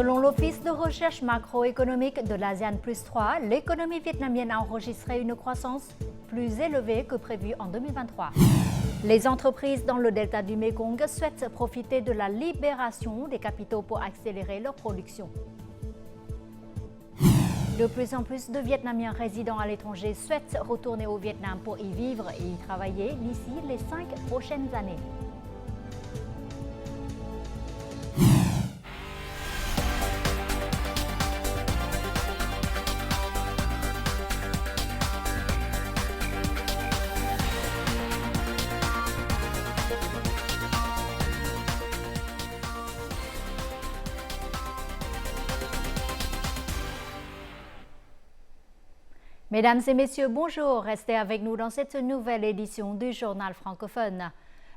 Selon l'Office de recherche macroéconomique de l'ASEAN Plus 3, l'économie vietnamienne a enregistré une croissance plus élevée que prévu en 2023. Les entreprises dans le delta du Mekong souhaitent profiter de la libération des capitaux pour accélérer leur production. De plus en plus de Vietnamiens résidant à l'étranger souhaitent retourner au Vietnam pour y vivre et y travailler d'ici les 5 prochaines années. Mesdames et messieurs, bonjour. Restez avec nous dans cette nouvelle édition du Journal francophone.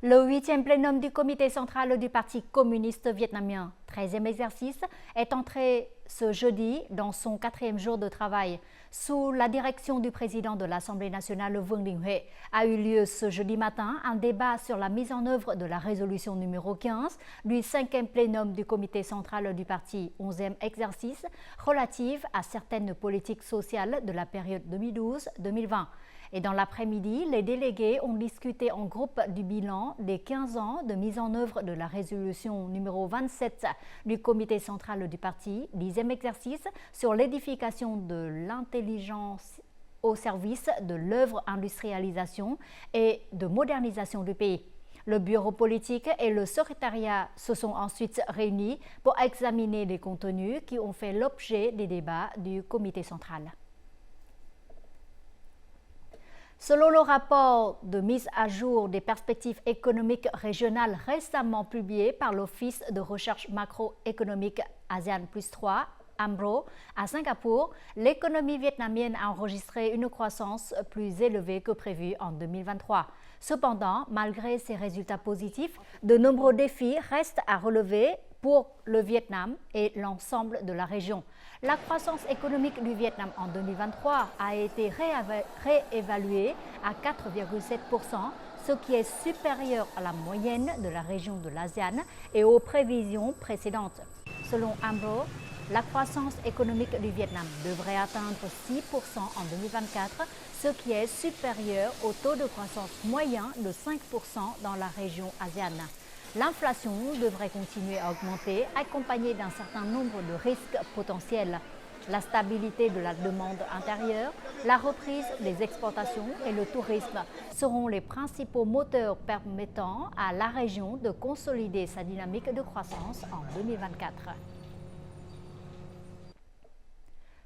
Le 8e plénum du comité central du Parti communiste vietnamien, 13e exercice, est entré ce jeudi dans son 4e jour de travail. Sous la direction du président de l'Assemblée nationale, Vương Đình Huệ, a eu lieu ce jeudi matin un débat sur la mise en œuvre de la résolution numéro 15 du 5e plénum du comité central du parti, 11e exercice, relative à certaines politiques sociales de la période 2012-2020. Et dans l'après-midi, les délégués ont discuté en groupe du bilan des 15 ans de mise en œuvre de la résolution numéro 27 du comité central du parti, 10e exercice, sur l'édification de l'intelligence au service de l'œuvre industrialisation et de modernisation du pays. Le bureau politique et le secrétariat se sont ensuite réunis pour examiner les contenus qui ont fait l'objet des débats du comité central. Selon le rapport de mise à jour des perspectives économiques régionales récemment publié par l'Office de recherche macroéconomique ASEAN Plus 3, AMRO, à Singapour, l'économie vietnamienne a enregistré une croissance plus élevée que prévu en 2023. Cependant, malgré ces résultats positifs, de nombreux défis restent à relever pour le Vietnam et l'ensemble de la région. La croissance économique du Vietnam en 2023 a été réévaluée à 4,7%, ce qui est supérieur à la moyenne de la région de l'ASEAN et aux prévisions précédentes. Selon AMRO, la croissance économique du Vietnam devrait atteindre 6% en 2024, ce qui est supérieur au taux de croissance moyen de 5% dans la région ASEAN. L'inflation devrait continuer à augmenter, accompagnée d'un certain nombre de risques potentiels. La stabilité de la demande intérieure, la reprise des exportations et le tourisme seront les principaux moteurs permettant à la région de consolider sa dynamique de croissance en 2024.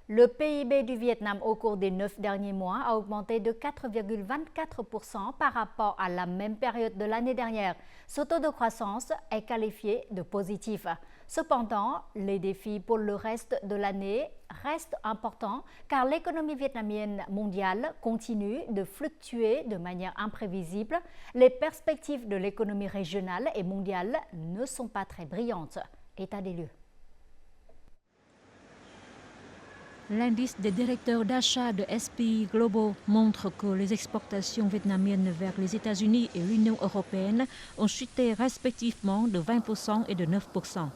Le PIB du Vietnam au cours des 9 derniers mois a augmenté de 4,24% par rapport à la même période de l'année dernière. Ce taux de croissance est qualifié de positif. Cependant, les défis pour le reste de l'année restent importants car l'économie vietnamienne mondiale continue de fluctuer de manière imprévisible. Les perspectives de l'économie régionale et mondiale ne sont pas très brillantes. État des lieux. L'indice des directeurs d'achat de SPI Global montre que les exportations vietnamiennes vers les États-Unis et l'Union européenne ont chuté respectivement de 20% et de 9%.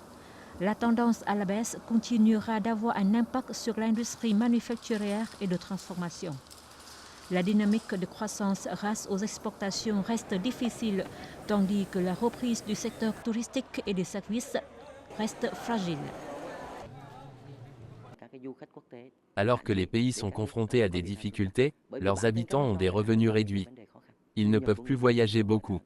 La tendance à la baisse continuera d'avoir un impact sur l'industrie manufacturière et de transformation. La dynamique de croissance grâce aux exportations reste difficile, tandis que la reprise du secteur touristique et des services reste fragile. Alors que les pays sont confrontés à des difficultés, leurs habitants ont des revenus réduits. Ils ne peuvent plus voyager beaucoup.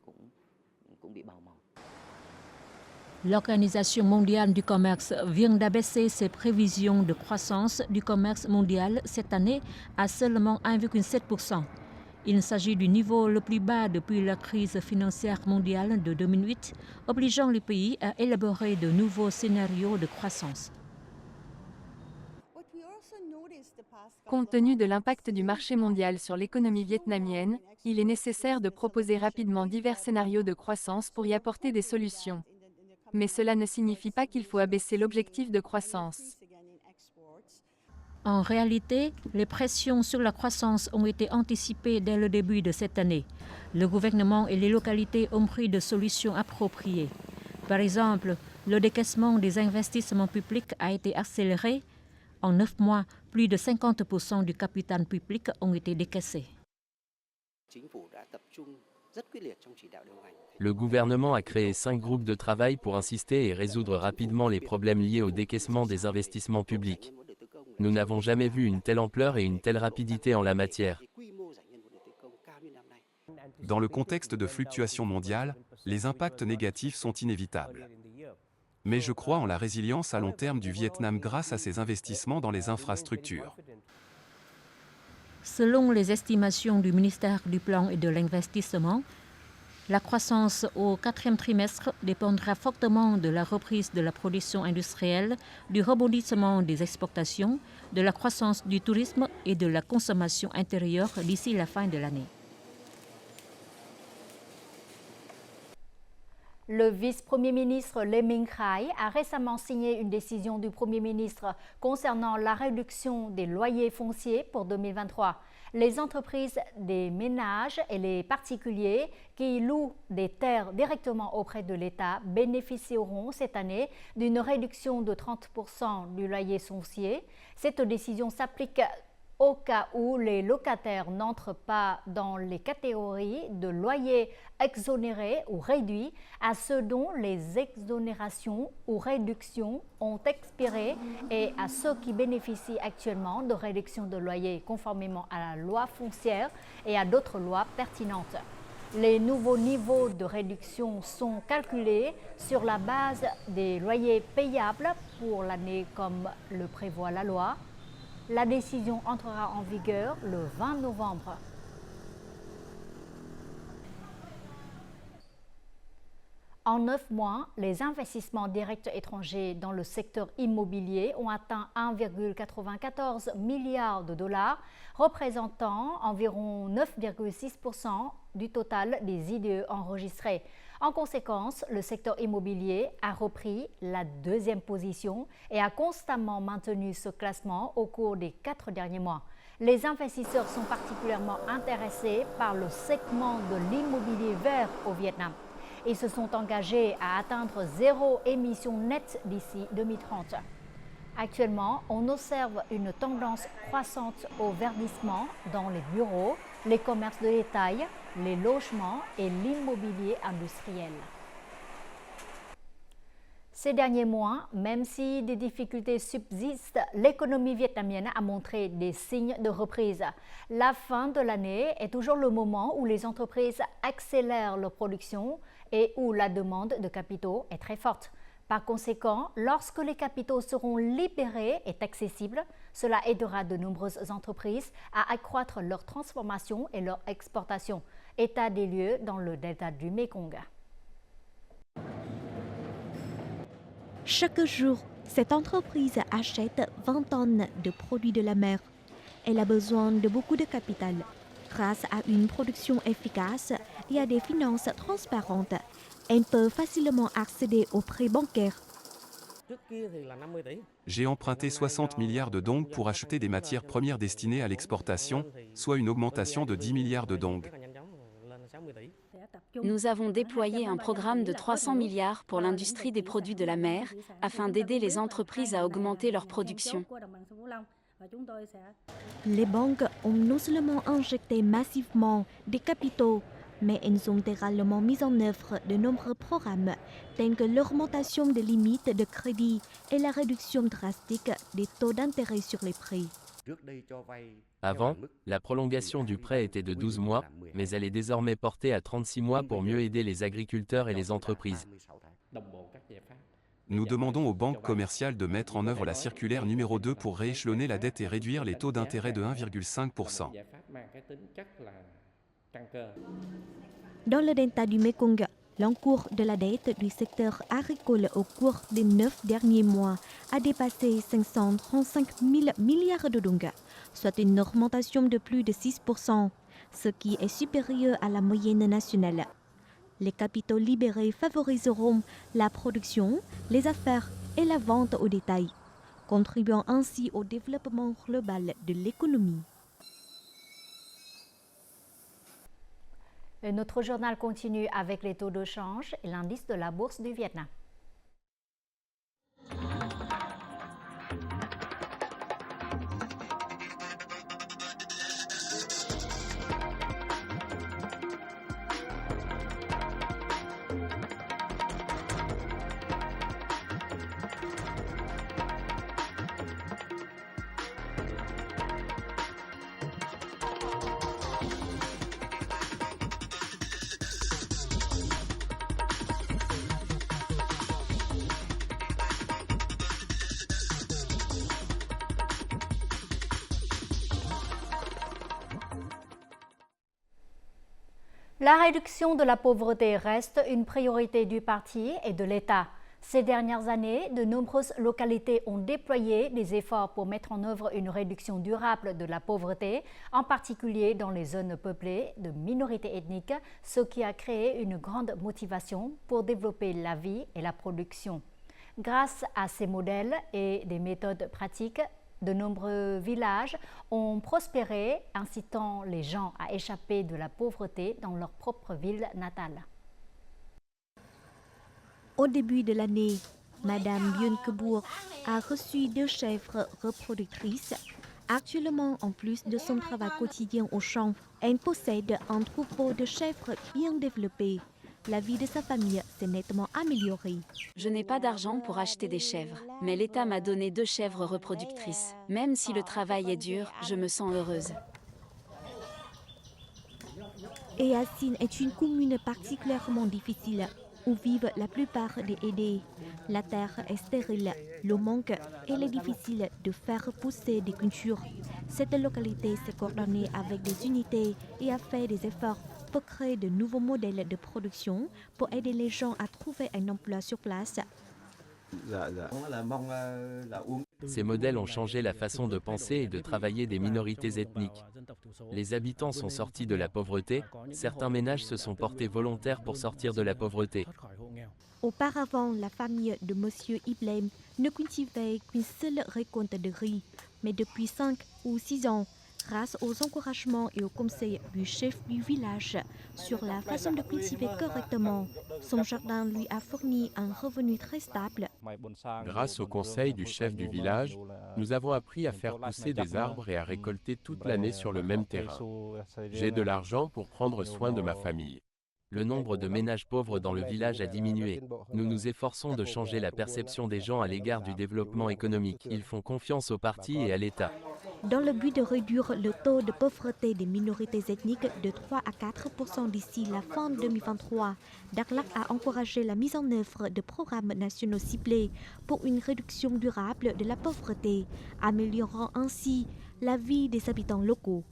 L'Organisation mondiale du commerce vient d'abaisser ses prévisions de croissance du commerce mondial cette année à seulement 1,7%. Il s'agit du niveau le plus bas depuis la crise financière mondiale de 2008, obligeant les pays à élaborer de nouveaux scénarios de croissance. Compte tenu de l'impact du marché mondial sur l'économie vietnamienne, il est nécessaire de proposer rapidement divers scénarios de croissance pour y apporter des solutions. Mais cela ne signifie pas qu'il faut abaisser l'objectif de croissance. En réalité, les pressions sur la croissance ont été anticipées dès le début de cette année. Le gouvernement et les localités ont pris des solutions appropriées. Par exemple, Le décaissement des investissements publics a été accéléré. En 9 mois, plus de 50% du capital public ont été décaissés. Le gouvernement a créé 5 groupes de travail pour insister et résoudre rapidement les problèmes liés au décaissement des investissements publics. Nous n'avons jamais vu une telle ampleur et une telle rapidité en la matière. Dans le contexte de fluctuations mondiales, les impacts négatifs sont inévitables. Mais je crois en la résilience à long terme du Vietnam grâce à ses investissements dans les infrastructures. Selon les estimations du ministère du Plan et de l'Investissement, la croissance au 4e trimestre dépendra fortement de la reprise de la production industrielle, du rebondissement des exportations, de la croissance du tourisme et de la consommation intérieure d'ici la fin de l'année. Le vice-premier ministre Lê Minh Khai a récemment signé une décision du Premier ministre concernant la réduction des loyers fonciers pour 2023. Les entreprises, des ménages et les particuliers qui louent des terres directement auprès de l'État bénéficieront cette année d'une réduction de 30% du loyer foncier. Cette décision s'applique au cas où les locataires n'entrent pas dans les catégories de loyers exonérés ou réduits, à ceux dont les exonérations ou réductions ont expiré et à ceux qui bénéficient actuellement de réductions de loyer conformément à la loi foncière et à d'autres lois pertinentes. Les nouveaux niveaux de réduction sont calculés sur la base des loyers payables pour l'année comme le prévoit la loi. La décision entrera en vigueur le 20 novembre. En 9 mois, les investissements directs étrangers dans le secteur immobilier ont atteint 1,94 milliard de dollars, représentant environ 9,6% du total des IDE enregistrés. En conséquence, le secteur immobilier a repris la 2e position et a constamment maintenu ce classement au cours des 4 derniers mois. Les investisseurs sont particulièrement intéressés par le segment de l'immobilier vert au Vietnam. Ils se sont engagés à atteindre 0 émission nette d'ici 2030. Actuellement, on observe une tendance croissante au verdissement dans les bureaux, les commerces de détail, les logements et l'immobilier industriel. Ces derniers mois, même si des difficultés subsistent, l'économie vietnamienne a montré des signes de reprise. La fin de l'année est toujours le moment où les entreprises accélèrent leur production et où la demande de capitaux est très forte. Par conséquent, lorsque les capitaux seront libérés et accessibles, cela aidera de nombreuses entreprises à accroître leur transformation et leur exportation. État des lieux dans le delta du Mekong. Chaque jour, cette entreprise achète 20 tonnes de produits de la mer. Elle a besoin de beaucoup de capital. Grâce à une production efficace et à des finances transparentes, elle peut facilement accéder aux prêts bancaires. J'ai emprunté 60 milliards de dong pour acheter des matières premières destinées à l'exportation, soit une augmentation de 10 milliards de dong. Nous avons déployé un programme de 300 milliards pour l'industrie des produits de la mer, afin d'aider les entreprises à augmenter leur production. Les banques ont non seulement injecté massivement des capitaux, mais elles ont également mis en œuvre de nombreux programmes, tels que l'augmentation des limites de crédit et la réduction drastique des taux d'intérêt sur les prêts. Avant, la prolongation du prêt était de 12 mois, mais elle est désormais portée à 36 mois pour mieux aider les agriculteurs et les entreprises. Nous demandons aux banques commerciales de mettre en œuvre la circulaire numéro 2 pour rééchelonner la dette et réduire les taux d'intérêt de 1,5%. Dans le delta du Mekong, l'encours de la dette du secteur agricole au cours des 9 derniers mois a dépassé 535 000 milliards de dong, soit une augmentation de plus de 6%, ce qui est supérieur à la moyenne nationale. Les capitaux libérés favoriseront la production, les affaires et la vente au détail, contribuant ainsi au développement global de l'économie. Notre journal continue avec les taux de change et l'indice de la bourse du Vietnam. La réduction de la pauvreté reste une priorité du parti et de l'État. Ces dernières années, de nombreuses localités ont déployé des efforts pour mettre en œuvre une réduction durable de la pauvreté, en particulier dans les zones peuplées de minorités ethniques, ce qui a créé une grande motivation pour développer la vie et la production. Grâce à ces modèles et des méthodes pratiques, de nombreux villages ont prospéré, incitant les gens à échapper de la pauvreté dans leur propre ville natale. Au début de l'année, Madame Byeon-kebour a reçu 2 chèvres reproductrices. Actuellement, en plus de son travail quotidien au champ, elle possède un troupeau de chèvres bien développé. La vie de sa famille s'est nettement améliorée. Je n'ai pas d'argent pour acheter des chèvres, mais l'État m'a donné 2 chèvres reproductrices. Même si le travail est dur, je me sens heureuse. Easin est une commune particulièrement difficile où vivent la plupart des aidés. La terre est stérile, l'eau manque et il est difficile de faire pousser des cultures. Cette localité s'est coordonnée avec des unités et a fait des efforts pour créer de nouveaux modèles de production pour aider les gens à trouver un emploi sur place. Ces modèles ont changé la façon de penser et de travailler des minorités ethniques. Les habitants sont sortis de la pauvreté, certains ménages se sont portés volontaires pour sortir de la pauvreté. Auparavant, la famille de M. Iblem ne cultivait qu'une seule récolte de riz, mais depuis 5 ou 6 ans, grâce aux encouragements et aux conseils du chef du village sur la façon de cultiver correctement, son jardin lui a fourni un revenu très stable. Grâce aux conseils du chef du village, nous avons appris à faire pousser des arbres et à récolter toute l'année sur le même terrain. J'ai de l'argent pour prendre soin de ma famille. Le nombre de ménages pauvres dans le village a diminué. Nous nous efforçons de changer la perception des gens à l'égard du développement économique. Ils font confiance au parti et à l'État. Dans le but de réduire le taux de pauvreté des minorités ethniques de 3 à 4% d'ici la fin 2023, Daklak a encouragé la mise en œuvre de programmes nationaux ciblés pour une réduction durable de la pauvreté, améliorant ainsi la vie des habitants locaux.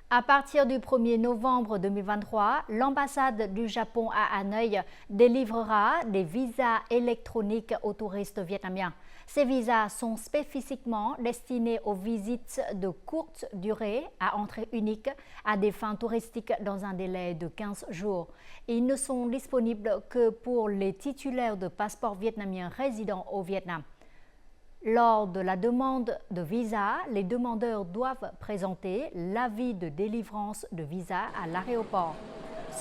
À partir du 1er novembre 2023, l'ambassade du Japon à Hanoï délivrera des visas électroniques aux touristes vietnamiens. Ces visas sont spécifiquement destinés aux visites de courte durée à entrée unique à des fins touristiques dans un délai de 15 jours. Ils ne sont disponibles que pour les titulaires de passeports vietnamiens résidant au Vietnam. Lors de la demande de visa, les demandeurs doivent présenter l'avis de délivrance de visa à l'aéroport.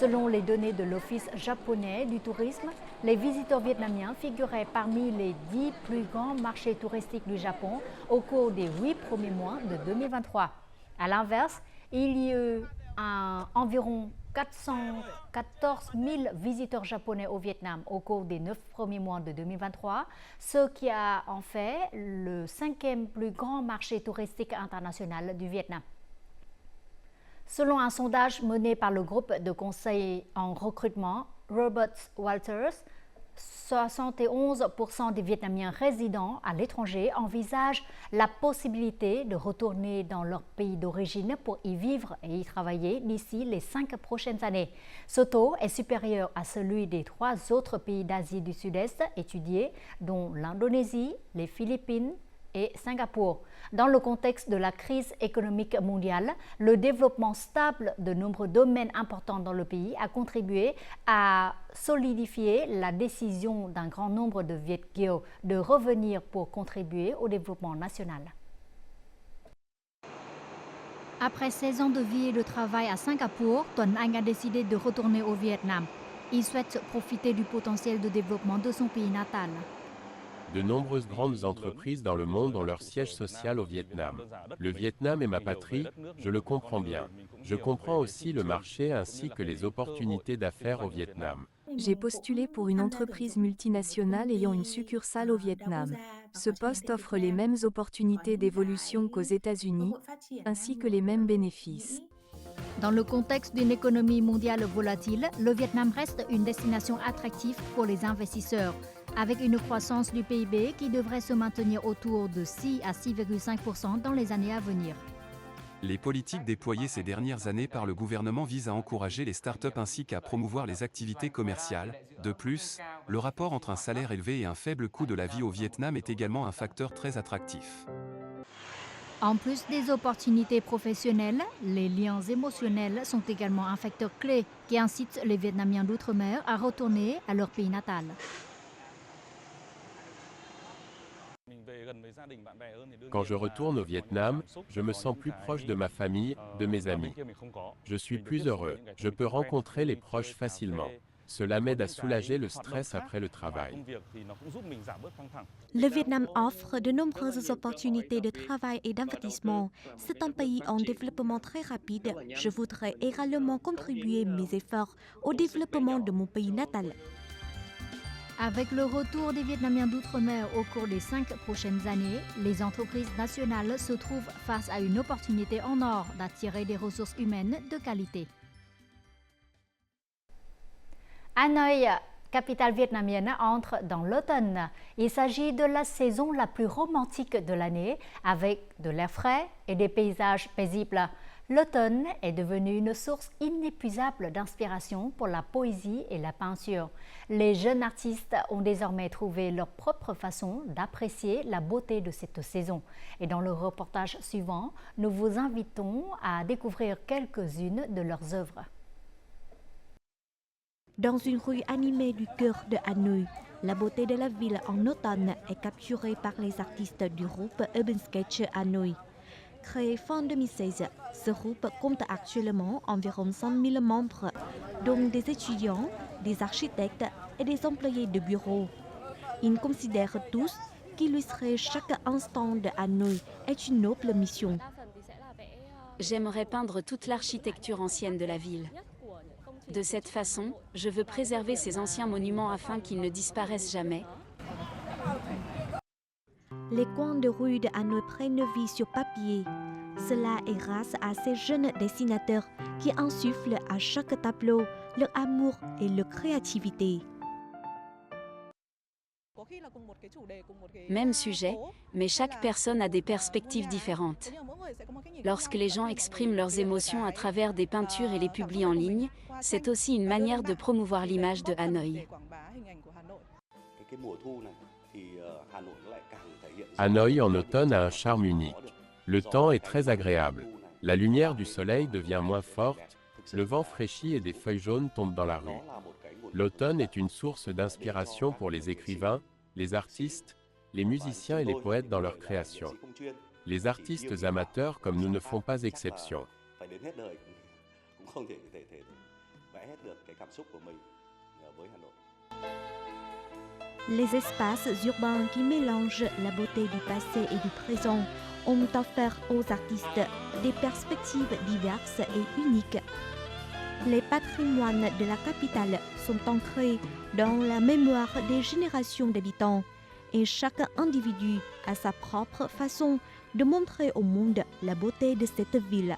Selon les données de l'Office japonais du tourisme, les visiteurs vietnamiens figuraient parmi les 10 plus grands marchés touristiques du Japon au cours des 8 premiers mois de 2023. À l'inverse, il y a eu environ 414 000 visiteurs japonais au Vietnam au cours des 9 premiers mois de 2023, ce qui a en fait le 5e plus grand marché touristique international du Vietnam. Selon un sondage mené par le groupe de conseil en recrutement Robert Walters, 71% des Vietnamiens résidant à l'étranger envisagent la possibilité de retourner dans leur pays d'origine pour y vivre et y travailler d'ici les 5 prochaines années. Ce taux est supérieur à celui des 3 autres pays d'Asie du Sud-Est étudiés, dont l'Indonésie, les Philippines et Singapour. Dans le contexte de la crise économique mondiale, le développement stable de nombreux domaines importants dans le pays a contribué à solidifier la décision d'un grand nombre de Viet Kieu de revenir pour contribuer au développement national. Après 16 ans de vie et de travail à Singapour, Tuấn Anh a décidé de retourner au Vietnam. Il souhaite profiter du potentiel de développement de son pays natal. De nombreuses grandes entreprises dans le monde ont leur siège social au Vietnam. Le Vietnam est ma patrie, je le comprends bien. Je comprends aussi le marché ainsi que les opportunités d'affaires au Vietnam. J'ai postulé pour une entreprise multinationale ayant une succursale au Vietnam. Ce poste offre les mêmes opportunités d'évolution qu'aux États-Unis, ainsi que les mêmes bénéfices. Dans le contexte d'une économie mondiale volatile, le Vietnam reste une destination attractive pour les investisseurs, avec une croissance du PIB qui devrait se maintenir autour de 6 à 6,5% dans les années à venir. Les politiques déployées ces dernières années par le gouvernement visent à encourager les startups ainsi qu'à promouvoir les activités commerciales. De plus, le rapport entre un salaire élevé et un faible coût de la vie au Vietnam est également un facteur très attractif. En plus des opportunités professionnelles, les liens émotionnels sont également un facteur clé qui incite les Vietnamiens d'outre-mer à retourner à leur pays natal. Quand je retourne au Vietnam, je me sens plus proche de ma famille, de mes amis. Je suis plus heureux. Je peux rencontrer les proches facilement. Cela m'aide à soulager le stress après le travail. Le Vietnam offre de nombreuses opportunités de travail et d'investissement. C'est un pays en développement très rapide. Je voudrais également contribuer mes efforts au développement de mon pays natal. Avec le retour des Vietnamiens d'outre-mer au cours des 5 prochaines années, les entreprises nationales se trouvent face à une opportunité en or d'attirer des ressources humaines de qualité. Hanoï, capitale vietnamienne, entre dans l'automne. Il s'agit de la saison la plus romantique de l'année, avec de l'air frais et des paysages paisibles. L'automne est devenu une source inépuisable d'inspiration pour la poésie et la peinture. Les jeunes artistes ont désormais trouvé leur propre façon d'apprécier la beauté de cette saison. Et dans le reportage suivant, nous vous invitons à découvrir quelques-unes de leurs œuvres. Dans une rue animée du cœur de Hanoï, la beauté de la ville en automne est capturée par les artistes du groupe Urban Sketch Hanoï. Créé fin 2016, ce groupe compte actuellement environ 100 000 membres, dont des étudiants, des architectes et des employés de bureau. Ils considèrent tous qu'illustrer chaque instant de Hanoï est une noble mission. J'aimerais peindre toute l'architecture ancienne de la ville. De cette façon, je veux préserver ces anciens monuments afin qu'ils ne disparaissent jamais. Les coins de rue de Hanoï prennent vie sur papier. Cela est grâce à ces jeunes dessinateurs qui insufflent à chaque tableau leur amour et leur créativité. Même sujet, mais chaque personne a des perspectives différentes. Lorsque les gens expriment leurs émotions à travers des peintures et les publient en ligne, c'est aussi une manière de promouvoir l'image de Hanoï. Hanoï en automne a un charme unique. Le temps est très agréable. La lumière du soleil devient moins forte, le vent fraîchit et des feuilles jaunes tombent dans la rue. L'automne est une source d'inspiration pour les écrivains, les artistes, les musiciens et les poètes dans leur création. Les artistes amateurs comme nous ne font pas exception. Les espaces urbains qui mélangent la beauté du passé et du présent ont offert aux artistes des perspectives diverses et uniques. Les patrimoines de la capitale sont ancrés dans la mémoire des générations d'habitants et chaque individu a sa propre façon de montrer au monde la beauté de cette ville.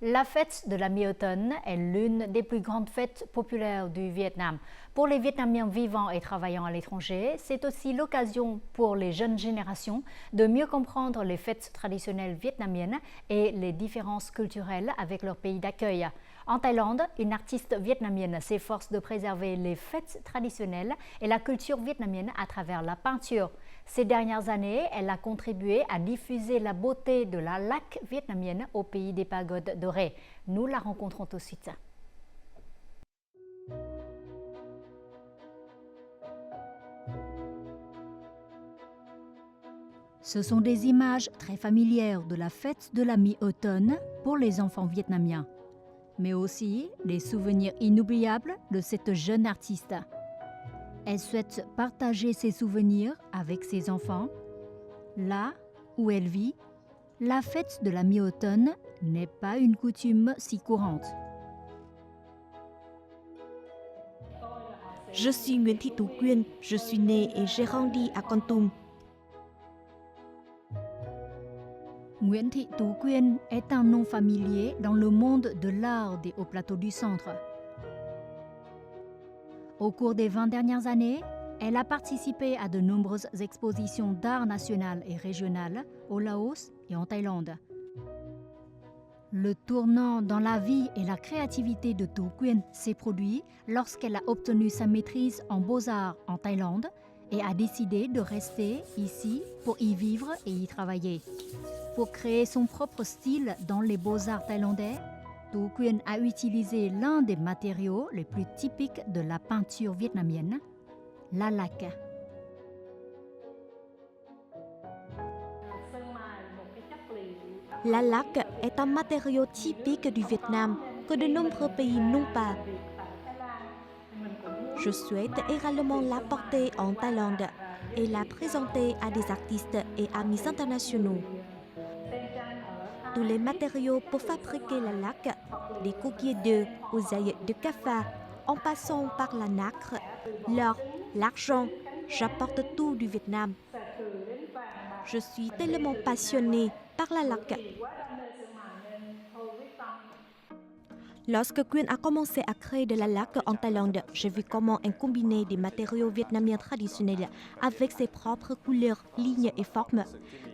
La fête de la mi-automne est l'une des plus grandes fêtes populaires du Vietnam. Pour les Vietnamiens vivant et travaillant à l'étranger, c'est aussi l'occasion pour les jeunes générations de mieux comprendre les fêtes traditionnelles vietnamiennes et les différences culturelles avec leur pays d'accueil. En Thaïlande, une artiste vietnamienne s'efforce de préserver les fêtes traditionnelles et la culture vietnamienne à travers la peinture. Ces dernières années, elle a contribué à diffuser la beauté de la laque vietnamienne au pays des pagodes dorées. Nous la rencontrons tout de suite. Ce sont des images très familières de la fête de la mi-automne pour les enfants vietnamiens. mais aussi des souvenirs inoubliables de cette jeune artiste. Elle souhaite partager ses souvenirs avec ses enfants. Là où elle vit, la fête de la mi-automne n'est pas une coutume si courante. Je suis Nguyễn Thị Tú Quyên, je suis née et j'ai grandi à Kon Tum. Nguyễn Thị Tú Quyên est un nom familier dans le monde de l'art des hauts plateaux du centre. Au cours des 20 dernières années, elle a participé à de nombreuses expositions d'art national et régional au Laos et en Thaïlande. Le tournant dans la vie et la créativité de Tú Quyên s'est produit lorsqu'elle a obtenu sa maîtrise en beaux-arts en Thaïlande et a décidé de rester ici pour y vivre et y travailler. Pour créer son propre style dans les beaux-arts thaïlandais, Tú Quyên a utilisé l'un des matériaux les plus typiques de la peinture vietnamienne, la laque. La laque est un matériau typique du Vietnam que de nombreux pays n'ont pas. Je souhaite également l'apporter en Thaïlande et la présenter à des artistes et amis internationaux. Tous les matériaux pour fabriquer la laque, des coquilles d'œufs aux ailes de cafard, en passant par la nacre, l'or, l'argent, j'apporte tout du Vietnam. Je suis tellement passionnée par la laque. Lorsque Quyên a commencé à créer de la laque en Thaïlande, j'ai vu comment elle combinait des matériaux vietnamiens traditionnels avec ses propres couleurs, lignes et formes.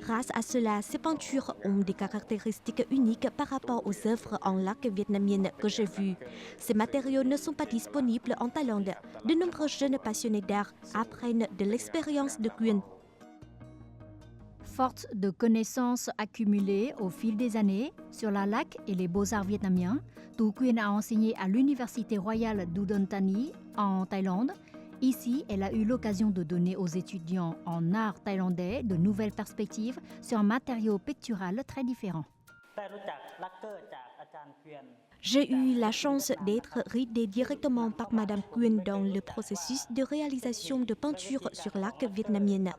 Grâce à cela, ses peintures ont des caractéristiques uniques par rapport aux œuvres en laque vietnamiennes que j'ai vues. Ces matériaux ne sont pas disponibles en Thaïlande. De nombreux jeunes passionnés d'art apprennent de l'expérience de Quyên. Forte de connaissances accumulées au fil des années sur la laque et les beaux-arts vietnamiens, Tú Quyên a enseigné à l'Université royale d'Udon Thani en Thaïlande. Ici, elle a eu l'occasion de donner aux étudiants en art thaïlandais de nouvelles perspectives sur un matériau pictural très différent. J'ai eu la chance d'être guidée directement par Madame Quyên dans le processus de réalisation de peinture sur laque vietnamienne.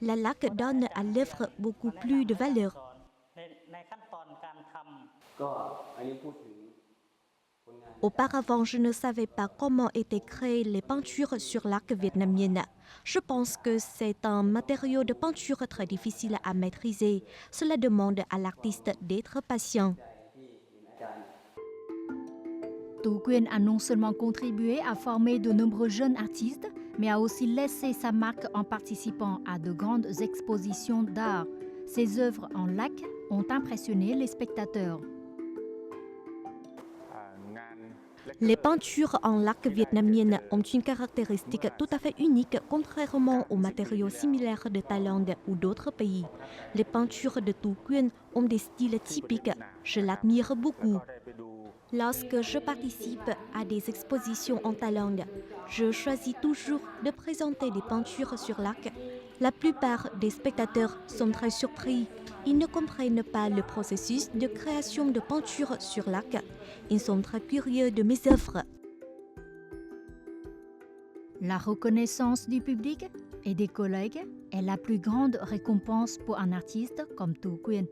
La laque donne à l'œuvre beaucoup plus de valeur. Auparavant, je ne savais pas comment étaient créées les peintures sur laque vietnamienne. Je pense que c'est un matériau de peinture très difficile à maîtriser. Cela demande à l'artiste d'être patient. Tú Quyên a non seulement contribué à former de nombreux jeunes artistes, mais a aussi laissé sa marque en participant à de grandes expositions d'art. Ses œuvres en laque ont impressionné les spectateurs. Les peintures en laque vietnamienne ont une caractéristique tout à fait unique, contrairement aux matériaux similaires de Thaïlande ou d'autres pays. Les peintures de Tú Quyên ont des styles typiques. Je l'admire beaucoup. Lorsque je participe à des expositions en Thaïlande, je choisis toujours de présenter des peintures sur laque. La plupart des spectateurs sont très surpris. Ils ne comprennent pas le processus de création de peinture sur laque. Ils sont très curieux de mes œuvres. La reconnaissance du public et des collègues est la plus grande récompense pour un artiste comme Tú Quyên.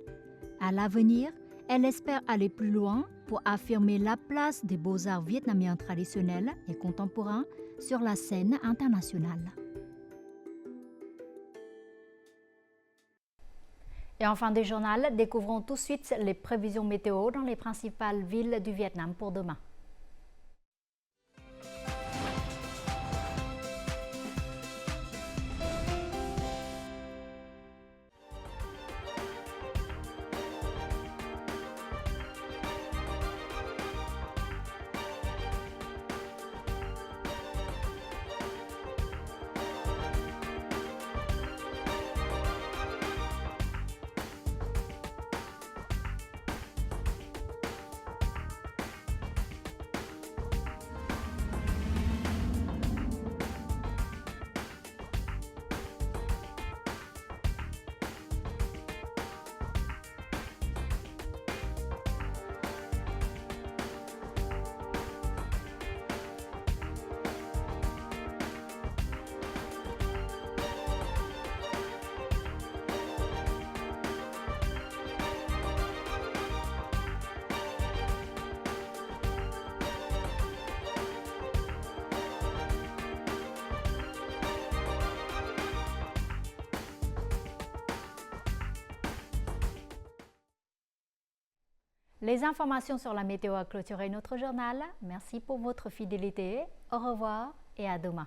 À l'avenir, elle espère aller plus loin pour affirmer la place des beaux-arts vietnamiens traditionnels et contemporains sur la scène internationale. Et en fin de journal, découvrons tout de suite les prévisions météo dans les principales villes du Vietnam pour demain. Les informations sur la météo a clôturé notre journal. Merci pour votre fidélité. Au revoir et à demain.